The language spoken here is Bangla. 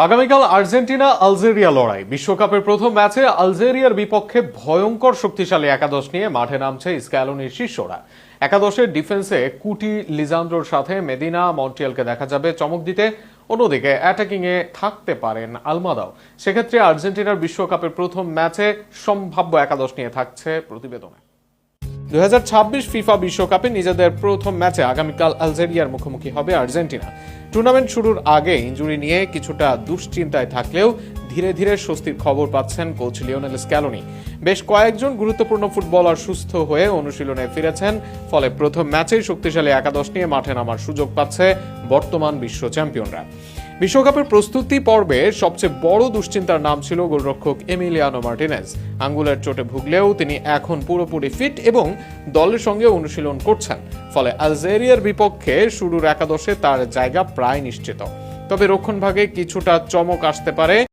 আগামীকাল আর্জেন্টিনা আলজেরিয়া লড়াই। বিশ্বকাপের প্রথম ম্যাচে আলজেরিয়ার বিপক্ষে ভয়ঙ্কর শক্তিশালী একাদশ নিয়ে মাঠে নামছে স্ক্যালোনির শিষ্যরা। একাদশের ডিফেন্সে কুটি লিজান্দ্রোর সাথে মেদিনা মন্টিয়ালকে দেখা যাবে চমক দিতে। অন্যদিকে অ্যাটাকিং এ থাকতে পারেন আলমাদাও। সেক্ষেত্রে আর্জেন্টিনার বিশ্বকাপের প্রথম ম্যাচে সম্ভাব্য একাদশ নিয়ে থাকছে প্রতিবেদনে। 2026 ফিফা বিশ্বকাপে নিজেদের প্রথম ম্যাচে আগামীকাল আলজেরিয়ার মুখোমুখি হবে আর্জেন্টিনা। টুর্নামেন্ট শুরুর আগে ইনজুরি নিয়ে কিছুটা দুশ্চিন্তায় থাকলেও ধীরে ধীরে স্বস্তির খবর পাচ্ছেন কোচ লিওনেল স্ক্যালোনি। বেশ কয়েকজন গুরুত্বপূর্ণ ফুটবলার সুস্থ হয়ে অনুশীলনে ফিরেছেন, ফলে প্রথম ম্যাচেই শক্তিশালী একাদশ নিয়ে মাঠে নামার সুযোগ পাচ্ছে বর্তমান বিশ্ব চ্যাম্পিয়নরা। বিশ্বকাপের প্রস্তুতি পর্বে সবচেয়ে বড় দুশ্চিন্তার নাম ছিল গোলরক্ষক এমিলিয়ানো মার্টিনেজ। আঙ্গুলের চোটে ভুগলেও তিনি এখন পুরোপুরি ফিট এবং দলের সঙ্গে অনুশীলন করছেন, ফলে আলজেরিয়ার বিপক্ষে শুরুর একাদশে তার জায়গা প্রায় নিশ্চিত। তবে রক্ষণভাগে কিছুটা চমক আসতে পারে।